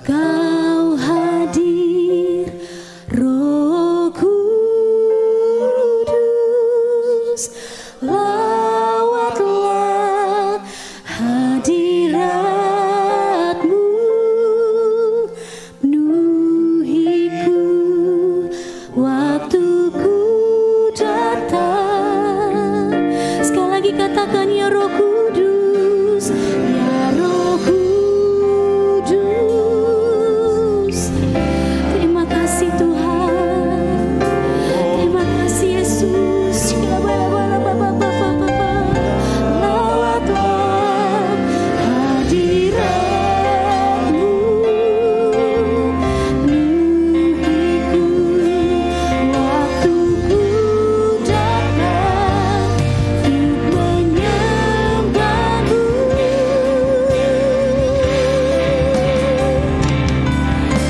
Kau hadir, Roh Kudus, lawatlah hadirat-Mu, penuhiku waktu ku datang. Sekali lagi katakan, ya Roh Kudus, ya Roh Kudus. Terima kasih Tuhan, terima kasih Yesus. Lawatlah hadirat-Mu, penuhiku waktu ku datang untuk menyembah-Mu.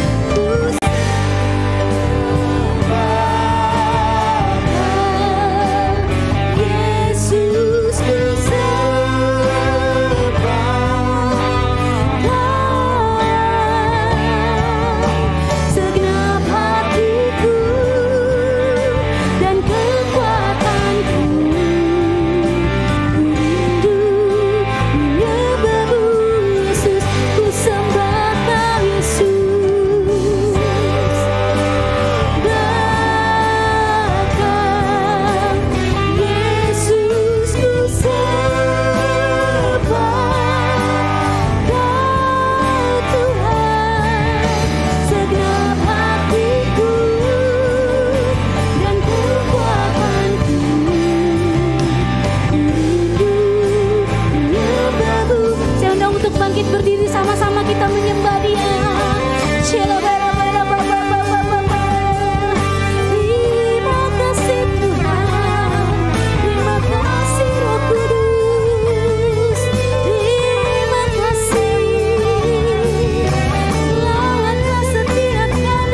Ku Yesus, ku segenap hatiku dan kekuatanku. Ku rindu menyembah-Mu Yesus, ku sembah Kau Yesus. Bahkan Yesus, ku sembah Kau Tuhan, segenap hatiku dan kekuatanku. Ku rindu menyembah-Mu. Saya undang untuk bangkit berdiri, sama-sama kita menyembah Dia. Terima kasih Tuhan, terima kasih Roh Kudus, terima kasih. Lawatlah setiap kami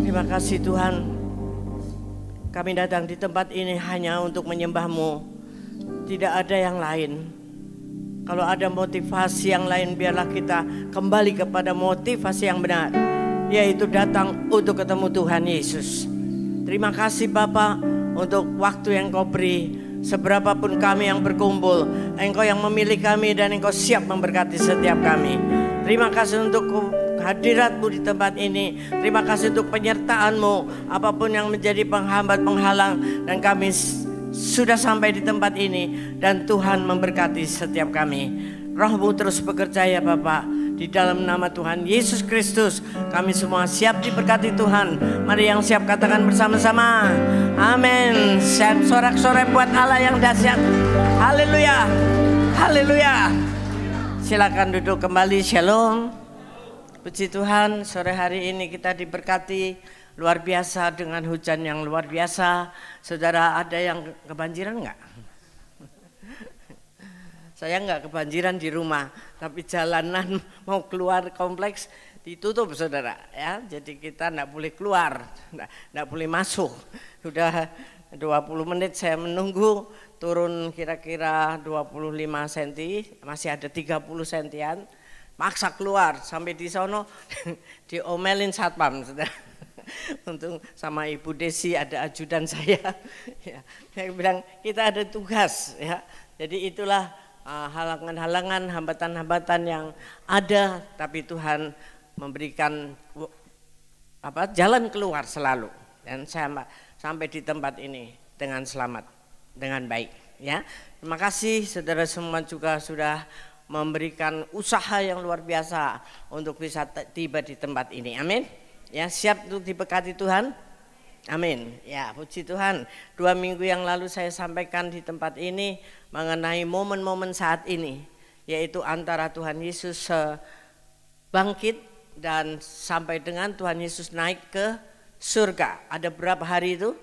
yang kasih Tuhan, kami datang di tempat ini hanya untuk menyembah-Mu. Tidak ada yang lain. Kalau ada motivasi yang lain, biarlah kita kembali kepada motivasi yang benar, yaitu datang untuk ketemu Tuhan Yesus. Terima kasih Bapa untuk waktu yang Kau beri. Seberapapun kami yang berkumpul, Engkau yang memilih kami dan Engkau siap memberkati setiap kami. Terima kasih untuk hadirat-Mu di tempat ini. Terima kasih untuk penyertaan-Mu, apapun yang menjadi penghambat, penghalang, dan kami sudah sampai di tempat ini, dan Tuhan memberkati setiap kami. Roh-Mu terus bekerja ya Bapa. Di dalam nama Tuhan Yesus Kristus, kami semua siap diberkati Tuhan. Mari yang siap katakan bersama-sama, amin. Sorak-sorai buat Allah yang dahsyat. Haleluya, Haleluya. Silakan duduk kembali. Shalom. Puji Tuhan, sore hari ini kita diberkati luar biasa dengan hujan yang luar biasa. Saudara, ada yang kebanjiran enggak? Saya enggak kebanjiran di rumah, tapi jalanan mau keluar kompleks ditutup, saudara. Ya, jadi kita enggak boleh keluar, enggak boleh masuk. Sudah 20 menit saya menunggu, turun kira-kira 25 cm, masih ada 30 sentian. Maksa keluar, sampai di sono diomelin satpam, saudara. Untung sama Ibu Desi ada ajudan saya. Ya, saya bilang kita ada tugas, ya. Jadi itulah halangan-halangan, hambatan-hambatan yang ada, tapi Tuhan memberikan jalan keluar selalu. Dan saya sampai di tempat ini dengan selamat, dengan baik. Ya, terima kasih saudara semua juga sudah memberikan usaha yang luar biasa untuk bisa tiba di tempat ini. Amin. Ya, siap untuk diberkati Tuhan. Amin. Ya, puji Tuhan. 2 minggu yang lalu saya sampaikan di tempat ini mengenai momen-momen saat ini, yaitu antara Tuhan Yesus bangkit dan sampai dengan Tuhan Yesus naik ke surga. Ada berapa hari itu?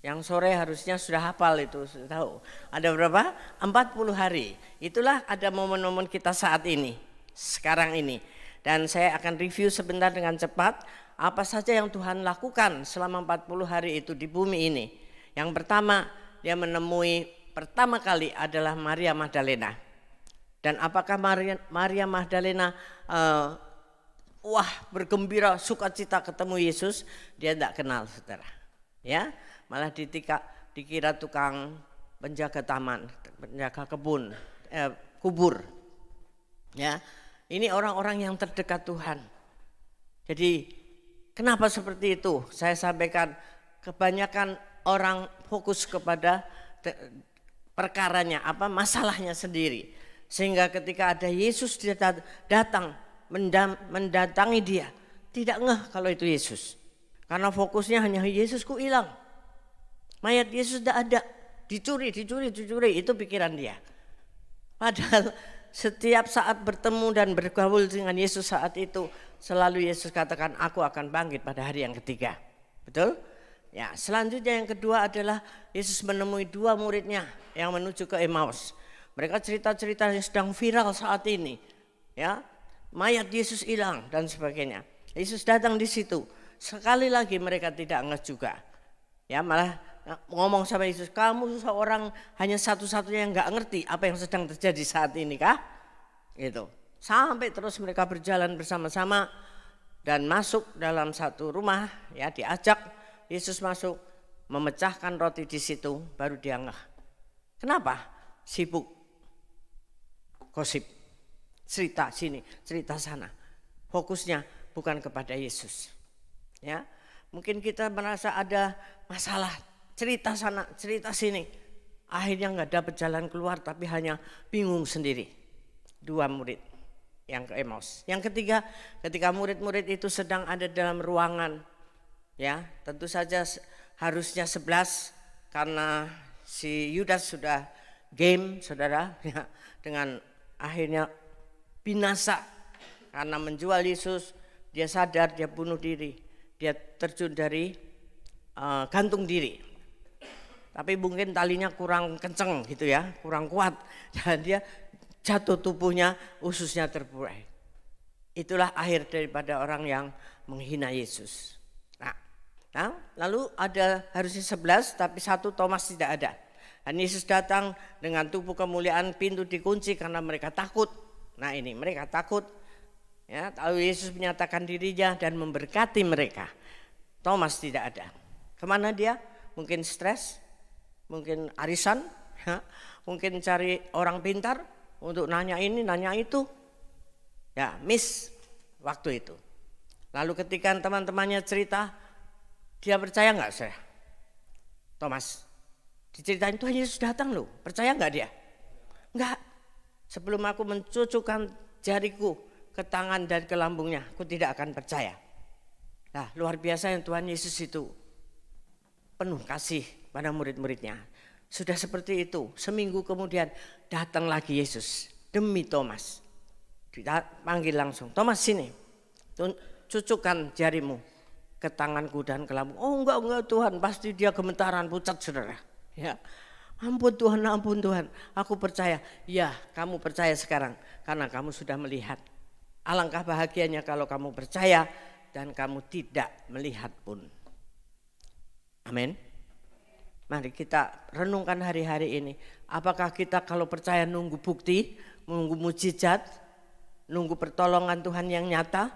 Yang sore harusnya sudah hafal itu, sudah tahu. Ada berapa? 40 hari. Itulah ada momen-momen kita saat ini, sekarang ini. Dan saya akan review sebentar dengan cepat apa saja yang Tuhan lakukan selama 40 hari itu di bumi ini. Yang pertama, dia menemui pertama kali adalah Maria Magdalena. Dan apakah Maria Magdalena bergembira, sukacita ketemu Yesus? Dia tidak kenal, saudara. Ya, malah dikira tukang penjaga taman, penjaga kebun, kubur. Ya, ini orang-orang yang terdekat Tuhan. Jadi kenapa seperti itu? Saya sampaikan kebanyakan orang fokus kepada perkaranya, masalahnya sendiri. Sehingga ketika ada Yesus dia datang mendatangi dia, tidak ngeh kalau itu Yesus. Karena fokusnya hanya Yesusku hilang. Mayat Yesus tidak ada, dicuri, itu pikiran dia. Padahal setiap saat bertemu dan bergaul dengan Yesus saat itu, selalu Yesus katakan, aku akan bangkit pada hari yang ketiga. Betul? Ya, selanjutnya yang kedua adalah Yesus menemui 2 muridnya yang menuju ke Emmaus. Mereka cerita-cerita yang sedang viral saat ini. Ya, mayat Yesus hilang dan sebagainya. Yesus datang di situ. Sekali lagi mereka tidak ngeh juga. Ya, malah ngomong sama Yesus, kamu seorang hanya satu-satunya yang nggak ngerti apa yang sedang terjadi saat ini kah? Gitu. Sampai terus mereka berjalan bersama-sama dan masuk dalam satu rumah, ya, diajak Yesus masuk, memecahkan roti di situ, baru dia ngeh. Kenapa? Sibuk gosip, cerita sini, cerita sana. Fokusnya bukan kepada Yesus. Ya, mungkin kita merasa ada masalah, cerita sana, cerita sini. Akhirnya nggak dapat jalan keluar, tapi hanya bingung sendiri. 2 murid yang ke Emmaus. Yang ketiga, ketika murid-murid itu sedang ada dalam ruangan, ya, tentu saja harusnya 11 karena si Yudas sudah game, saudara, ya, dengan akhirnya binasa karena menjual Yesus. Dia sadar, dia bunuh diri. Dia terjun dari gantung diri. Tapi mungkin talinya kurang kenceng gitu ya, kurang kuat. Dan dia jatuh, tubuhnya, ususnya terburai. Itulah akhir daripada orang yang menghina Yesus. Nah, lalu ada harusnya 11 tapi 1 Thomas tidak ada. Dan Yesus datang dengan tubuh kemuliaan, pintu dikunci karena mereka takut. Nah ini mereka takut. Ya, lalu Yesus menyatakan dirinya dan memberkati mereka. Thomas tidak ada. Kemana dia? Mungkin stres, mungkin arisan, ya, mungkin cari orang pintar untuk nanya ini, nanya itu. Ya, miss waktu itu. Lalu ketika teman-temannya cerita, dia percaya nggak saya? Thomas, diceritain Tuhan Yesus datang loh, percaya nggak dia? Nggak. Sebelum aku mencucukkan jariku ke tangan dan ke lambungnya, aku tidak akan percaya. Nah, luar biasa yang Tuhan Yesus itu penuh kasih pada murid-muridnya. Sudah seperti itu, seminggu kemudian datang lagi Yesus demi Thomas. Dipanggil langsung, Thomas sini, cucukkan jarimu ke tanganku dan ke lambung. Oh enggak Tuhan, pasti dia gemetaran, pucat saudara. Ya, ampun Tuhan, aku percaya. Ya, kamu percaya sekarang karena kamu sudah melihat. Alangkah bahagianya kalau kamu percaya dan kamu tidak melihat pun. Amin. Mari kita renungkan hari-hari ini. Apakah kita kalau percaya nunggu bukti, nunggu mujizat, nunggu pertolongan Tuhan yang nyata?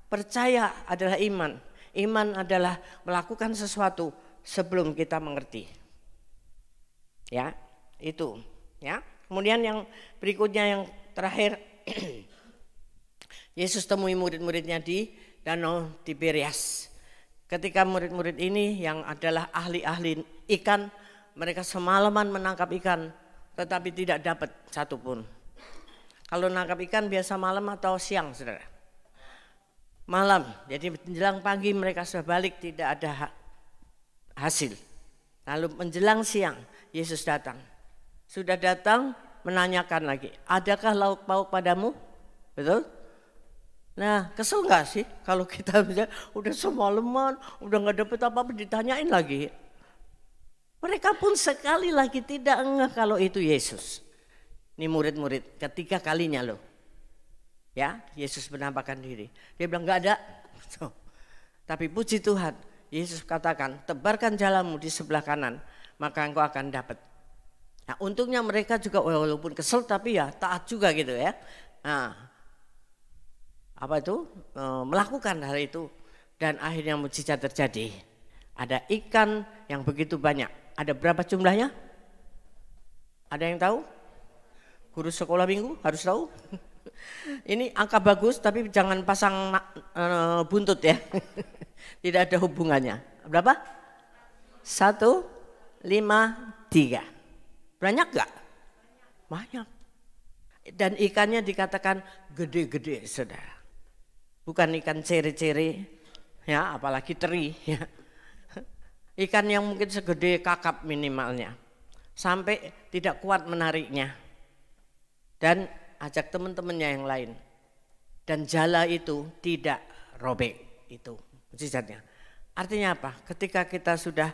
Percaya adalah iman. Iman adalah melakukan sesuatu sebelum kita mengerti. Ya, itu. Ya. Kemudian yang berikutnya yang terakhir, Yesus temui murid-muridnya di Danau Tiberias. Ketika murid-murid ini yang adalah ahli-ahli ikan, mereka semalaman menangkap ikan, tetapi tidak dapat satupun. Kalau nangkap ikan biasa malam atau siang, saudara? Malam, jadi menjelang pagi mereka sudah balik, tidak ada hasil. Lalu menjelang siang, Yesus datang. Sudah datang, menanyakan lagi, adakah lauk pauk padamu? Betul? Nah, kesel gak sih kalau kita udah semalaman, udah gak dapet apa-apa ditanyain lagi. Mereka pun sekali lagi tidak ngeh kalau itu Yesus. Ini murid-murid ketiga kalinya loh. Ya, Yesus menampakkan diri. Dia bilang gak ada. Tapi puji Tuhan, Yesus katakan tebarkan jalamu di sebelah kanan, maka engkau akan dapat. Nah, untungnya mereka juga walaupun kesel tapi ya taat juga gitu ya. Nah, melakukan hal itu dan akhirnya mujizat terjadi. Ada ikan yang begitu banyak. Ada berapa jumlahnya? Ada yang tahu? Guru sekolah minggu harus tahu. Ini angka bagus tapi jangan pasang buntut ya. Tidak ada hubungannya. Berapa? 1, 5, 3. Banyak gak? Banyak. Dan ikannya dikatakan gede-gede saudara. Bukan ikan cere-cere, ya apalagi teri. Ya. Ikan yang mungkin segede kakap minimalnya. Sampai tidak kuat menariknya. Dan ajak teman-temannya yang lain. Dan jala itu tidak robek. Itu mujizatnya. Artinya apa? Ketika kita sudah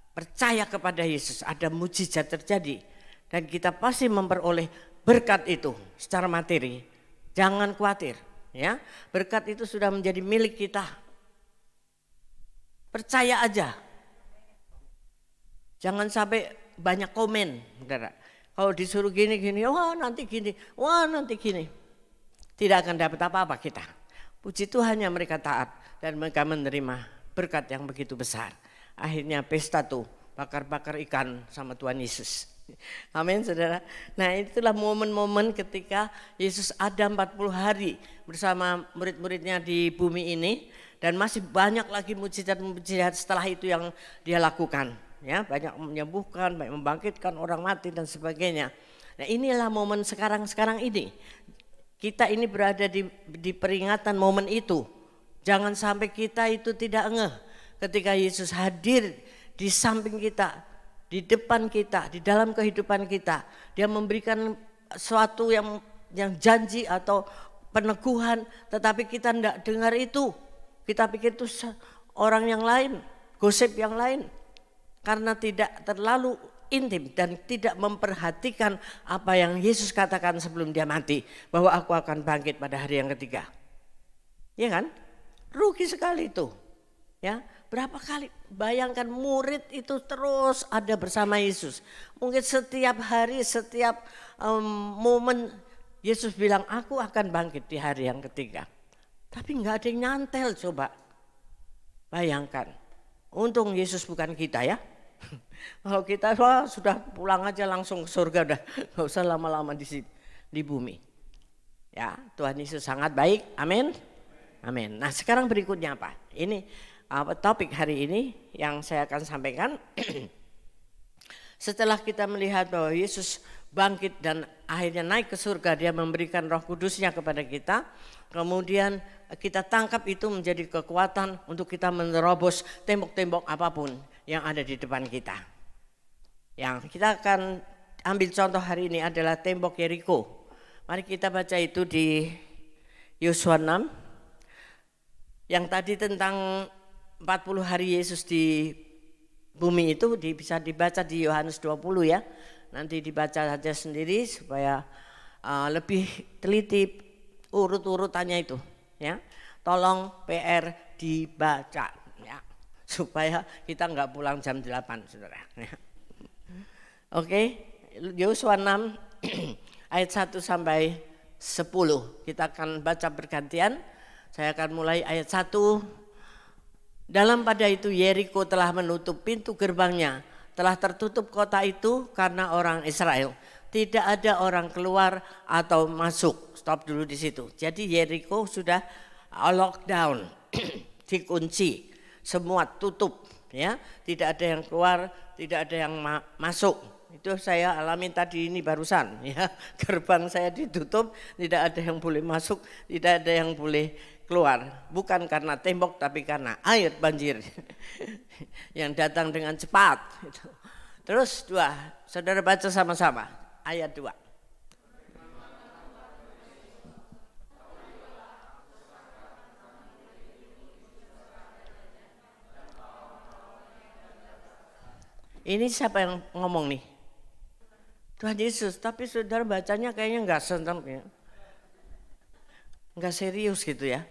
percaya kepada Yesus, ada mujizat terjadi. Dan kita pasti memperoleh berkat itu secara materi. Jangan khawatir. Ya, berkat itu sudah menjadi milik kita. Percaya aja. Jangan sampai banyak komen, saudara. Kalau disuruh gini-gini, wah nanti gini, wah nanti gini. Tidak akan dapat apa-apa kita. Puji Tuhan yang mereka taat dan mereka menerima berkat yang begitu besar. Akhirnya pesta tuh, bakar-bakar ikan sama Tuhan Yesus. Amin saudara. Nah itulah momen-momen ketika Yesus ada 40 hari bersama murid-muridnya di bumi ini. Dan masih banyak lagi mujizat-mujizat setelah itu yang dia lakukan. Ya, banyak menyembuhkan, banyak membangkitkan orang mati dan sebagainya. Nah inilah momen sekarang ini. Kita ini berada di peringatan momen itu. Jangan sampai kita itu tidak ngeh ketika Yesus hadir di samping kita. Di depan kita, di dalam kehidupan kita, dia memberikan sesuatu yang janji atau peneguhan, tetapi kita tidak dengar itu. Kita pikir itu orang yang lain, gosip yang lain, karena tidak terlalu intim dan tidak memperhatikan apa yang Yesus katakan sebelum dia mati, bahwa aku akan bangkit pada hari yang ketiga. Ya kan? Rugi sekali itu. Ya, berapa kali bayangkan murid itu terus ada bersama Yesus. Mungkin setiap hari, setiap momen Yesus bilang aku akan bangkit di hari yang ketiga. Tapi nggak ada yang nyantel coba. Bayangkan. Untung Yesus bukan kita ya. Kalau kita sudah pulang aja langsung ke surga udah, nggak usah lama-lama di bumi. Ya, Tuhan Yesus sangat baik. Amin. Amin. Nah, sekarang berikutnya apa? Ini topik hari ini yang saya akan sampaikan. Setelah kita melihat bahwa Yesus bangkit dan akhirnya naik ke surga, dia memberikan Roh Kudusnya kepada kita. Kemudian kita tangkap itu menjadi kekuatan untuk kita menerobos tembok-tembok apapun yang ada di depan kita. Yang kita akan ambil contoh hari ini adalah tembok Yeriko. Mari kita baca itu di Yosua 6. Yang tadi tentang 40 hari Yesus di bumi itu bisa dibaca di Yohanes 20 ya. Nanti dibaca saja sendiri supaya lebih teliti urut-urutannya itu ya. Tolong PR dibaca ya. Supaya kita enggak pulang jam 8 Saudara ya. Oke, Yosua 6 ayat 1 sampai 10. Kita akan baca bergantian. Saya akan mulai ayat 1. Dalam pada itu Yeriko telah menutup pintu gerbangnya. Telah tertutup kota itu karena orang Israel. Tidak ada orang keluar atau masuk. Stop dulu di situ. Jadi Yeriko sudah lockdown, dikunci, semua tutup ya. Tidak ada yang keluar, tidak ada yang masuk. Itu saya alami tadi ini barusan ya. Gerbang saya ditutup, tidak ada yang boleh masuk, tidak ada yang boleh keluar. Bukan karena tembok tapi karena air banjir yang datang dengan cepat. Terus 2, saudara baca sama-sama ayat 2. Ini siapa yang ngomong nih? Tuhan Yesus, tapi saudara bacanya kayaknya enggak senang ya. Enggak serius gitu ya.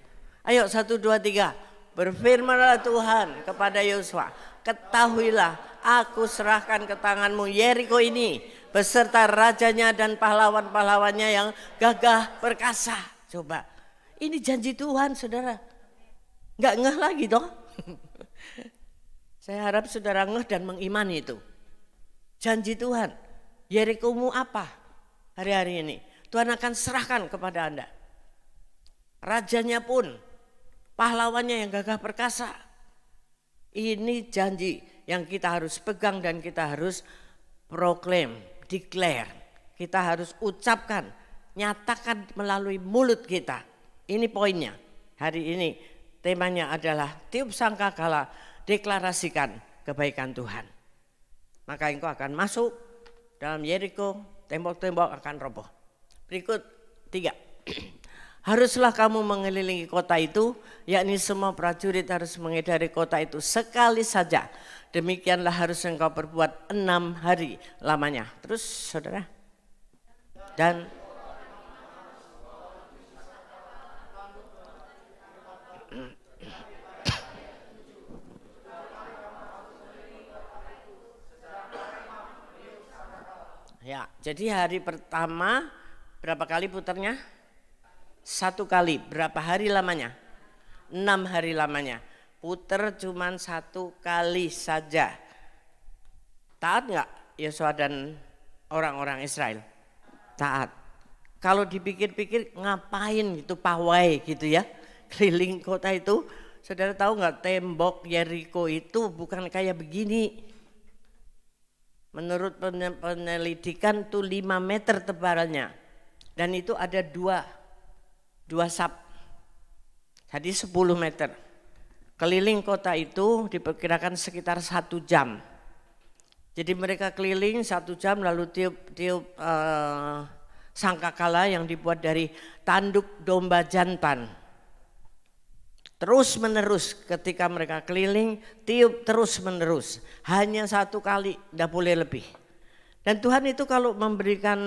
Ayo 1, 2, 3. Berfirmanlah Tuhan kepada Yosua, ketahuilah aku serahkan ke tanganmu Yeriko ini beserta rajanya dan pahlawan-pahlawannya yang gagah perkasa. Coba, ini janji Tuhan saudara. Enggak ngeh lagi toh. Saya harap saudara ngeh dan mengimani itu. Janji Tuhan. Yerikomu apa hari-hari ini? Tuhan akan serahkan kepada Anda. Rajanya pun, pahlawannya yang gagah perkasa. Ini janji yang kita harus pegang dan kita harus proklaim, declare. Kita harus ucapkan, nyatakan melalui mulut kita. Ini poinnya. Hari ini temanya adalah tiup sangkakala, deklarasikan kebaikan Tuhan. Maka engkau akan masuk dalam Yeriko, tembok-tembok akan roboh. Berikut 3. Haruslah kamu mengelilingi kota itu, yakni semua prajurit harus mengedari kota itu sekali saja. Demikianlah harus engkau perbuat 6 hari lamanya. Terus saudara. Dan ya, jadi hari pertama berapa kali putarnya? 1 kali. Berapa hari lamanya? 6 hari lamanya. Putar cuman 1 kali saja. Taat nggak Yosua dan orang-orang Israel? Taat. Kalau dipikir-pikir ngapain gitu pawai gitu ya, keliling kota itu. Saudara tahu nggak tembok Yeriko itu bukan kayak begini. Menurut penyelidikan tuh 5 meter tebalannya. Dan itu ada 2 sap. Jadi 10 meter. Keliling kota itu diperkirakan sekitar 1 jam. Jadi mereka keliling 1 jam lalu tiup sangkakala yang dibuat dari tanduk domba jantan. Terus menerus ketika mereka keliling, tiup terus menerus. Hanya 1 kali, tidak boleh lebih. Dan Tuhan itu kalau memberikan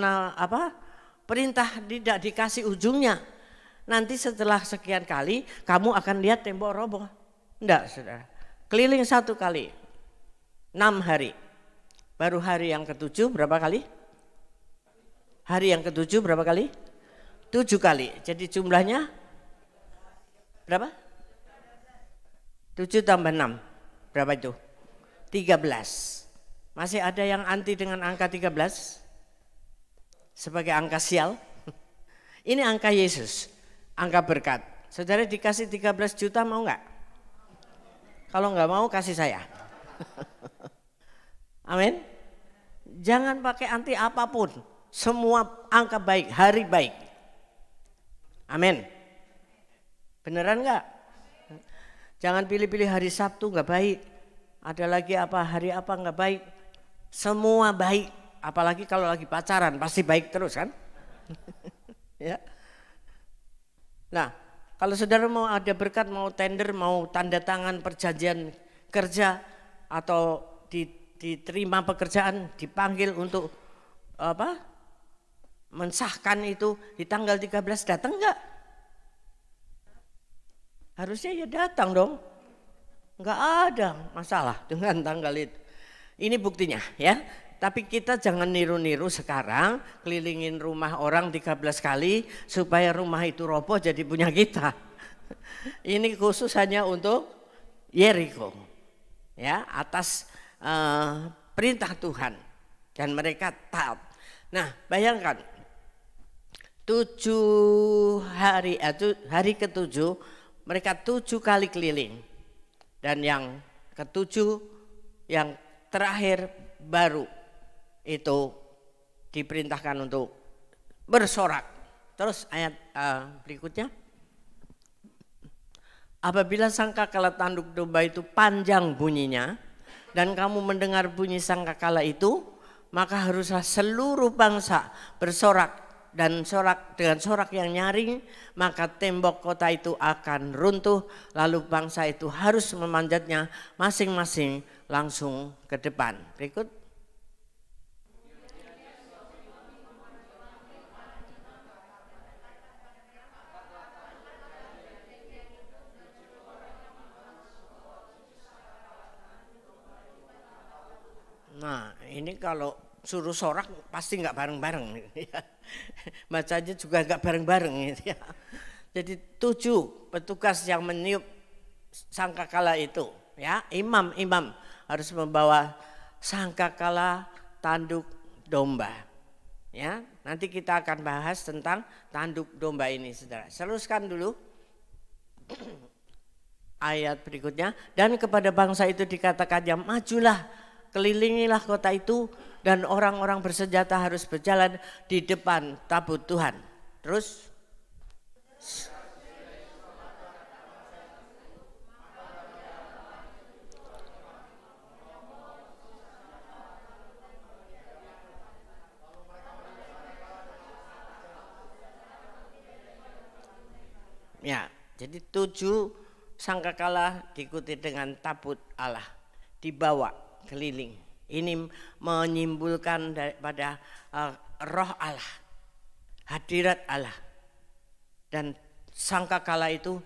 perintah tidak dikasih ujungnya. Nanti setelah sekian kali kamu akan lihat tembok roboh. Tidak saudara. Keliling 1 kali, 6 hari. Baru hari yang ke-7 berapa kali? Hari yang ke-7 berapa kali? 7 kali. Jadi jumlahnya berapa? 7 tambah 6, berapa itu? 13. Masih ada yang anti dengan angka 13? Sebagai angka sial? Ini angka Yesus, angka berkat. Saudara dikasih 13 juta mau enggak? Kalau enggak mau kasih saya. Amin. Jangan pakai anti apapun, semua angka baik, hari baik. Amin. Beneran enggak? Jangan pilih-pilih hari Sabtu nggak baik. Ada lagi hari apa nggak baik. semua baik, apalagi kalau lagi pacaran pasti baik terus kan? Ya. Nah, kalau saudara mau ada berkat, mau tender, mau tanda tangan perjanjian kerja atau diterima pekerjaan, dipanggil untuk apa? Mensahkan itu di tanggal 13, datang enggak? Harusnya ya datang dong. Enggak ada masalah dengan tanggal itu. Ini buktinya ya. Tapi kita jangan niru-niru sekarang kelilingin rumah orang 13 kali supaya rumah itu roboh jadi punya kita. Ini khusus hanya untuk Yeriko. Ya, atas perintah Tuhan dan mereka taat. Nah, bayangkan hari ke-7 mereka 7 kali keliling. Dan yang ke-7 yang terakhir baru itu diperintahkan untuk bersorak. Terus ayat berikutnya. Apabila sangkakala tanduk domba itu panjang bunyinya dan kamu mendengar bunyi sangkakala itu, maka haruslah seluruh bangsa bersorak dan sorak dengan sorak yang nyaring, maka tembok kota itu akan runtuh, lalu bangsa itu harus memanjatnya masing-masing langsung ke depan. Berikut. Nah, ini kalau suruh sorak pasti nggak bareng-bareng. Bacanya juga nggak bareng-bareng. Jadi 7 petugas yang meniup sangkakala itu, ya, imam harus membawa sangkakala tanduk domba. Ya, nanti kita akan bahas tentang tanduk domba ini, saudara. Teruskan dulu ayat berikutnya. Dan kepada bangsa itu dikatakannya, majulah, kelilingilah kota itu, dan orang-orang bersenjata harus berjalan di depan tabut Tuhan. Terus ya, jadi 7 sangkakala diikuti dengan tabut Allah, dibawa keliling. Ini menyimpulkan daripada roh Allah, hadirat Allah. Dan sangkakala itu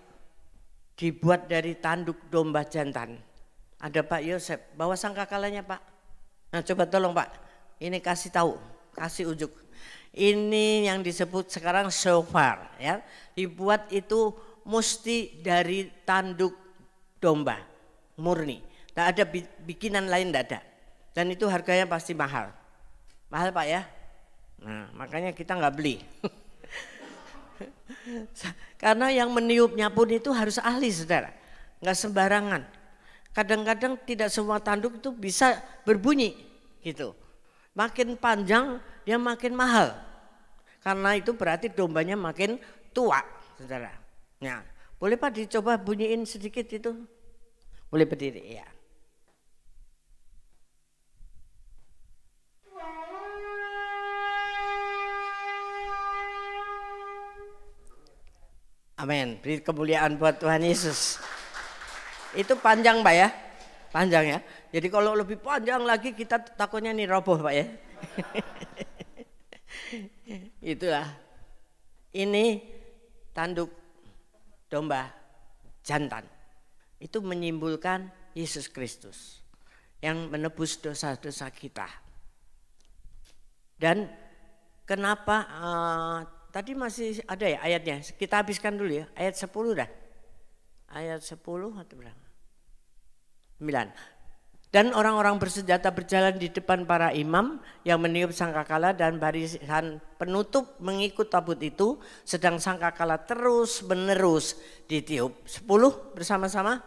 dibuat dari tanduk domba jantan. Ada Pak Yosef, bawa sangkakalanya Pak. Nah coba tolong Pak, ini kasih tahu, kasih ujuk. Ini yang disebut sekarang shofar, ya. Dibuat itu mesti dari tanduk domba, murni. Tidak ada bikinan lain, tidak ada. Dan itu harganya pasti mahal. Mahal Pak ya. Nah makanya kita nggak beli. Karena yang meniupnya pun itu harus ahli, saudara. Nggak sembarangan. Kadang-kadang tidak semua tanduk itu bisa berbunyi gitu. Makin panjang dia makin mahal. Karena itu berarti dombanya makin tua, saudara. Nah, boleh Pak dicoba bunyiin sedikit itu? Boleh berdiri ya. Amin. Beri kemuliaan buat Tuhan Yesus. Itu panjang Pak ya. Panjang ya. Jadi kalau lebih panjang lagi kita takutnya nih roboh Pak ya. Itulah. Ini tanduk domba jantan. Itu menyimpulkan Yesus Kristus yang menebus dosa-dosa kita. Dan kenapa tadi masih ada ya ayatnya, kita habiskan dulu ya, ayat 10 dah. Ayat 10 atau berapa? 9. Dan orang-orang bersenjata berjalan di depan para imam yang meniup sangkakala dan barisan penutup mengikut tabut itu, sedang sangkakala terus menerus ditiup. 10 bersama-sama.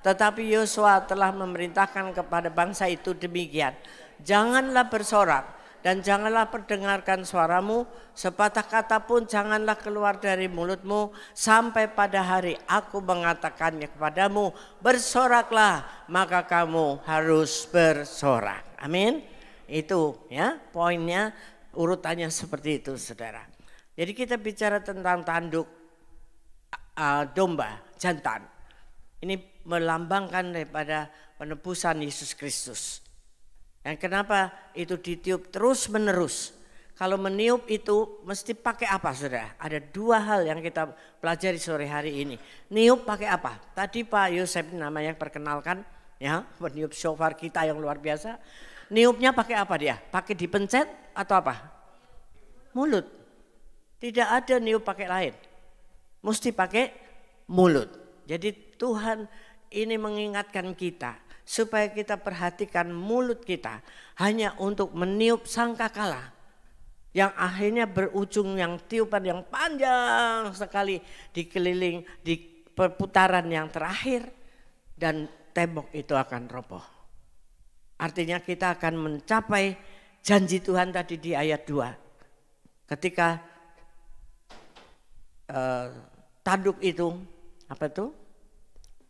Tetapi Yosua telah memerintahkan kepada bangsa itu demikian, janganlah bersorak dan janganlah perdengarkan suaramu, sepatah kata pun janganlah keluar dari mulutmu sampai pada hari aku mengatakannya kepadamu, bersoraklah, maka kamu harus bersorak. Amin. Itu ya poinnya, urutannya seperti itu saudara. Jadi kita bicara tentang tanduk domba jantan. Ini melambangkan daripada penebusan Yesus Kristus. Dan kenapa itu ditiup terus menerus? Kalau meniup itu mesti pakai apa saudara? Ada dua hal yang kita pelajari sore hari ini. Niup pakai apa? Tadi Pak Yosef namanya perkenalkan ya, peniup shofar kita yang luar biasa. Niupnya pakai apa dia? Pakai dipencet atau apa? Mulut. Tidak ada niup pakai lain. Mesti pakai mulut. Jadi Tuhan ini mengingatkan kita supaya kita perhatikan mulut kita hanya untuk meniup sangkakala. Yang akhirnya berujung yang tiupan yang panjang sekali dikeliling di perputaran yang terakhir dan tembok itu akan roboh. Artinya kita akan mencapai janji Tuhan tadi di ayat 2. Ketika tanduk itu apa itu?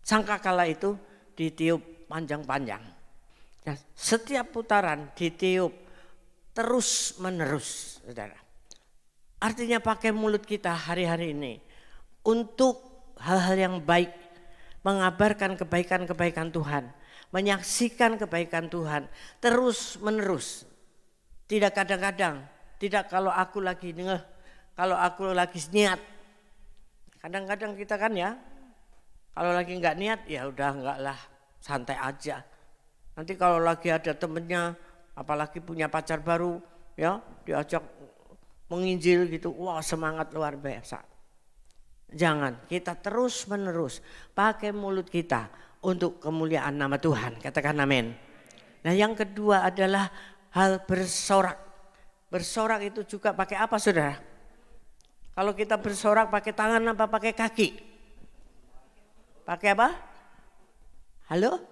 Sangkakala itu ditiup panjang-panjang. Nah, setiap putaran ditiup terus menerus, saudara. Artinya pakai mulut kita hari-hari ini untuk hal-hal yang baik, mengabarkan kebaikan-kebaikan Tuhan, menyaksikan kebaikan Tuhan terus menerus. Tidak kadang-kadang, tidak kalau aku lagi ngeh, kalau aku lagi niat. Kadang-kadang kita kan ya, kalau lagi nggak niat ya udah enggak lah, santai aja. Nanti kalau lagi ada temennya, apalagi punya pacar baru ya, diajak menginjil gitu, wah semangat luar biasa. Jangan, kita terus menerus pakai mulut kita untuk kemuliaan nama Tuhan, katakan amin. Nah yang kedua adalah hal bersorak. Bersorak itu juga pakai apa saudara? Kalau kita bersorak pakai tangan apa pakai kaki? Pakai apa? Halo?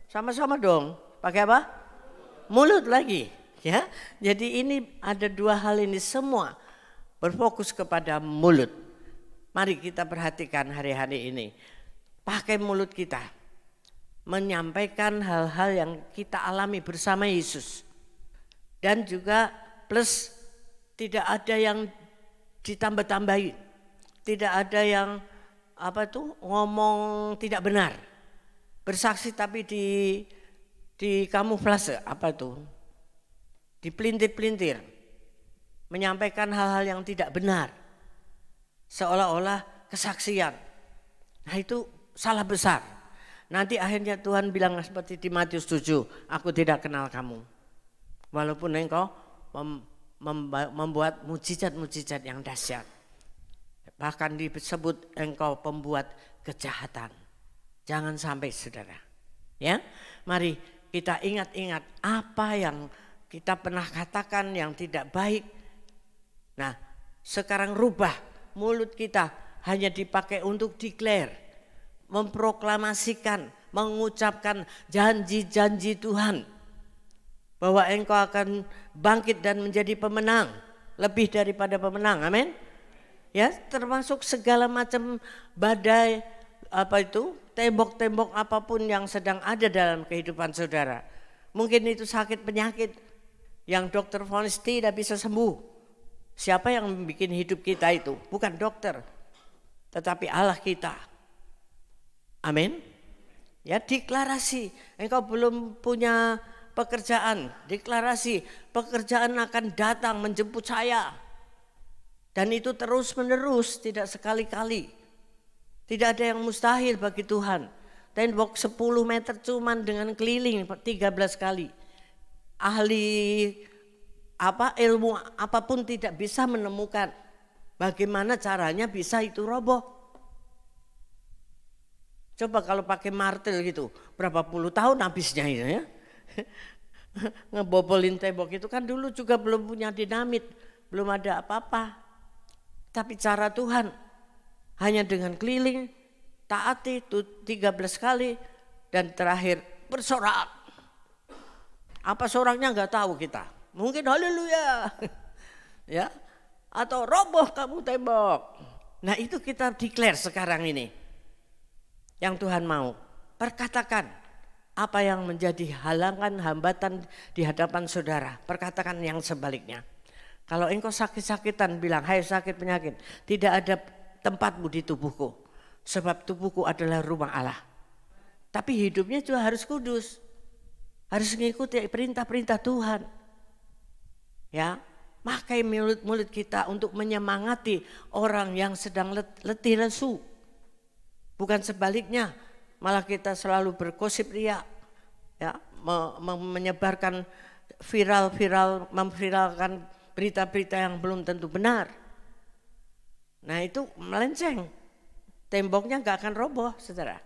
Sama-sama dong, pakai apa? Mulut lagi ya. Jadi ini ada dua hal ini semua berfokus kepada mulut. Mari kita perhatikan hari-hari ini. Pakai mulut kita menyampaikan hal-hal yang kita alami bersama Yesus. Dan juga plus tidak ada yang ditambah-tambahin. Tidak ada yang ngomong tidak benar. Bersaksi tapi di kamuflase dipelintir-pelintir, menyampaikan hal-hal yang tidak benar, seolah-olah kesaksian. Nah itu salah besar. Nanti akhirnya Tuhan bilang seperti di Matius 7, aku tidak kenal kamu. Walaupun engkau membuat mujizat-mujizat yang dahsyat. Bahkan disebut engkau pembuat kejahatan. Jangan sampai saudara. Ya, mari kita ingat-ingat apa yang kita pernah katakan yang tidak baik. Nah, sekarang rubah mulut kita hanya dipakai untuk declare, memproklamasikan, mengucapkan janji-janji Tuhan. Bahwa engkau akan bangkit dan menjadi pemenang, lebih daripada pemenang, amin. Ya, termasuk segala macam badai, tembok-tembok apapun yang sedang ada dalam kehidupan saudara. Mungkin itu sakit penyakit yang dokter vonis tidak bisa sembuh. Siapa yang bikin hidup kita itu? Bukan dokter, tetapi Allah kita. Amin. Ya, deklarasi. Engkau belum punya pekerjaan, deklarasi pekerjaan akan datang menjemput saya. Dan itu terus menerus, tidak sekali-kali. Tidak ada yang mustahil bagi Tuhan. Tembok 10 meter cuman dengan keliling 13 kali. Ahli ilmu apapun tidak bisa menemukan bagaimana caranya bisa itu roboh. Coba kalau pakai martil gitu, berapa puluh tahun habisnya itu ya. Ngebobolin tembok itu kan dulu juga belum punya dinamit, belum ada apa-apa. Tapi cara Tuhan hanya dengan keliling, taati itu 13 kali dan terakhir bersorak. Apa soraknya nggak tahu kita. Mungkin haleluya. Ya. Atau roboh kamu tembok. Nah, itu kita declare sekarang ini. Yang Tuhan mau. Perkatakan apa yang menjadi halangan, hambatan di hadapan saudara. Perkatakan yang sebaliknya. Kalau engkau sakit-sakitan, bilang, hai sakit penyakit, tidak ada tempatmu di tubuhku. Sebab tubuhku adalah rumah Allah. Tapi hidupnya juga harus kudus. Harus mengikuti perintah-perintah Tuhan. Ya, pakai mulut-mulut kita untuk menyemangati orang yang sedang letih lesu. Bukan sebaliknya, malah kita selalu bergosip riak. Ya, menyebarkan memviralkan berita-berita yang belum tentu benar. Nah itu melenceng, temboknya gak akan roboh saudara.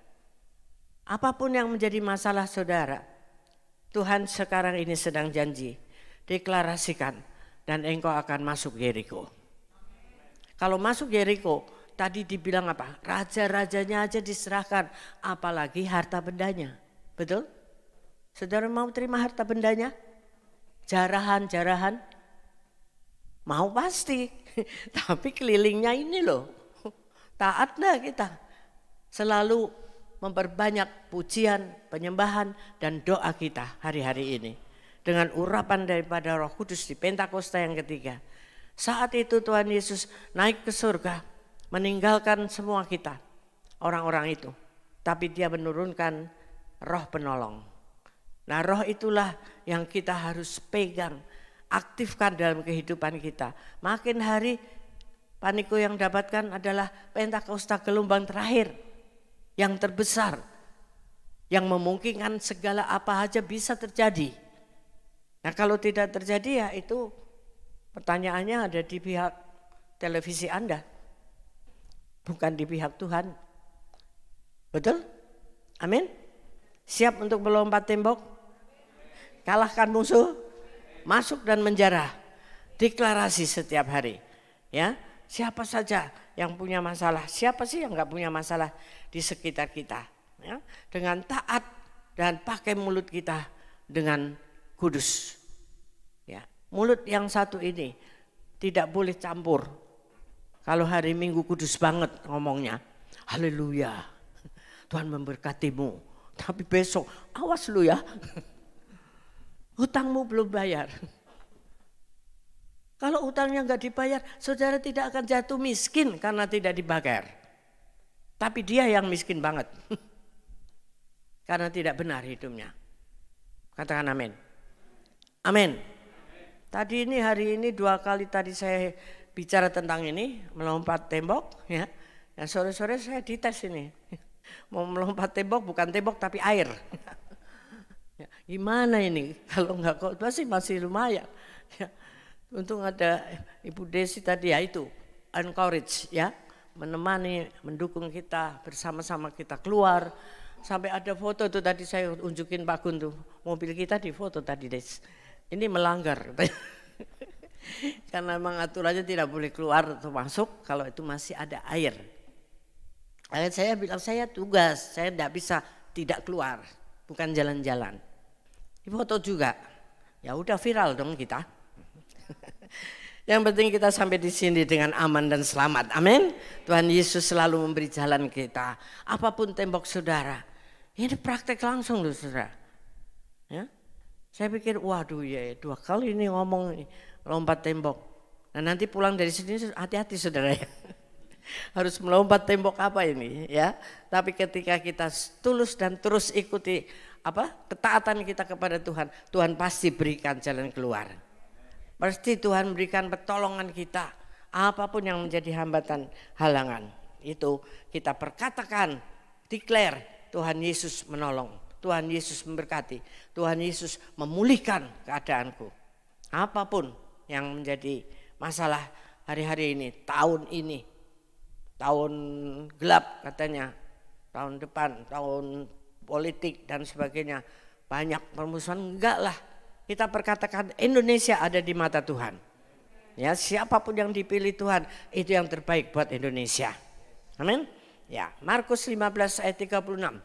Apapun yang menjadi masalah saudara, Tuhan sekarang ini sedang janji, deklarasikan dan engkau akan masuk Yeriko. Kalau masuk Yeriko, tadi dibilang apa? Raja-rajanya aja diserahkan, apalagi harta bendanya. Betul? Saudara mau terima harta bendanya? Jarahan-jarahan? Mau pasti, tapi kelilingnya ini loh, taatlah kita. Selalu memperbanyak pujian, penyembahan dan doa kita hari-hari ini. Dengan urapan daripada Roh Kudus di Pentakosta yang ketiga. Saat itu Tuhan Yesus naik ke surga, meninggalkan semua kita, orang-orang itu. Tapi dia menurunkan roh penolong. Nah roh itulah yang kita harus pegang, aktifkan dalam kehidupan kita. Makin hari Paniko yang dapatkan adalah Pentakosta gelombang terakhir yang terbesar, yang memungkinkan segala apa aja bisa terjadi. Nah kalau tidak terjadi ya itu pertanyaannya ada di pihak televisi Anda, bukan di pihak Tuhan. Betul? Amin? Siap untuk melompat tembok? Kalahkan musuh? Masuk dan menjarah. Deklarasi setiap hari. Ya, siapa saja yang punya masalah, siapa sih yang enggak punya masalah di sekitar kita, ya? Dengan taat dan pakai mulut kita dengan kudus. Ya, mulut yang satu ini tidak boleh campur. Kalau hari Minggu kudus banget ngomongnya, haleluya, Tuhan memberkatimu. Tapi besok awas lu ya, hutangmu belum bayar. Kalau hutangnya enggak dibayar, saudara tidak akan jatuh miskin karena tidak dibayar. Tapi dia yang miskin banget. Karena tidak benar hidupnya. Katakan amin. Amin. Tadi ini hari ini 2 kali tadi saya bicara tentang ini, melompat tembok ya. Dan sore-sore saya dites ini. Mau melompat tembok bukan tembok tapi air. Ya, gimana ini? Kalau enggak khotbah sih masih lumayan. Ya. Untung ada Ibu Desi tadi ya itu encourage ya, menemani, mendukung kita, bersama-sama kita keluar. Sampai ada foto tuh tadi saya unjukin Pak Gun tuh, mobil kita di foto tadi Des. Ini melanggar. Karena memang aturannya tidak boleh keluar atau masuk kalau itu masih ada air. Saya bilang saya tugas, saya tidak bisa tidak keluar, bukan jalan-jalan. Di foto juga, ya udah viral dong kita. Yang penting kita sampai di sini dengan aman dan selamat. Amin. Tuhan Yesus selalu memberi jalan kita. Apapun tembok saudara. Ini praktek langsung loh saudara. Ya. Saya pikir waduh ya 2 kali ini ngomong lompat tembok. Nah nanti pulang dari sini hati-hati saudara ya. Harus melompat tembok apa ini ya. Tapi ketika kita tulus dan terus ikuti ketaatan kita kepada Tuhan, Tuhan pasti berikan jalan keluar. Pasti Tuhan berikan pertolongan kita. Apapun yang menjadi hambatan, halangan. Itu kita perkatakan, declare Tuhan Yesus menolong. Tuhan Yesus memberkati. Tuhan Yesus memulihkan keadaanku. Apapun yang menjadi masalah hari-hari ini, tahun ini. Tahun gelap katanya. Tahun depan, tahun politik dan sebagainya. Banyak permusuhan, enggak lah. Kita perkatakan Indonesia ada di mata Tuhan. Ya, siapapun yang dipilih Tuhan itu yang terbaik buat Indonesia. Amin. Ya, Markus 15 ayat 36.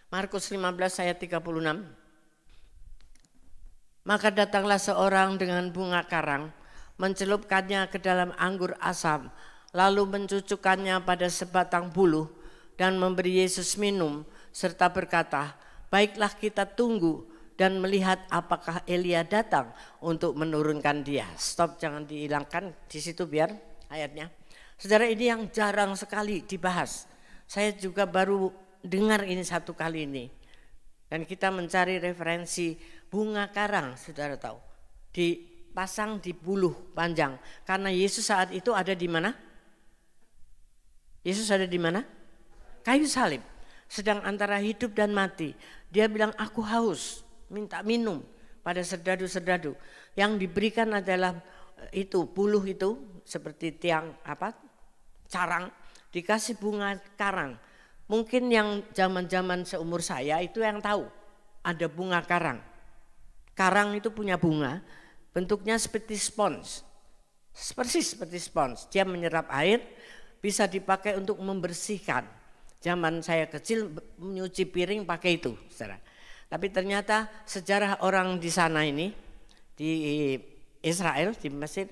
Markus 15 ayat 36. Maka datanglah seorang dengan bunga karang, mencelupkannya ke dalam anggur asam, lalu mencucukkannya pada sebatang buluh dan memberi Yesus minum. serta berkata, baiklah kita tunggu dan melihat apakah Elia datang untuk menurunkan dia. Stop, jangan dihilangkan di situ biar ayatnya. Saudara, ini yang jarang sekali dibahas. Saya juga baru dengar ini satu kali ini. Dan kita mencari referensi bunga karang, saudara tahu. Dipasang di buluh panjang. Karena Yesus saat itu ada di mana? Yesus ada di mana? Kayu salib. Sedang antara hidup dan mati. Dia bilang, aku haus, minta minum pada serdadu-serdadu. Yang diberikan adalah itu, buluh itu seperti tiang carang, dikasih bunga karang. Mungkin yang zaman-zaman seumur saya itu yang tahu ada bunga karang. Karang itu punya bunga, bentuknya seperti spons. Persis seperti spons. Dia menyerap air, bisa dipakai untuk membersihkan. Zaman saya kecil menyuci piring pakai itu, saudara. Tapi ternyata sejarah orang di sana ini, di Israel, di Mesir,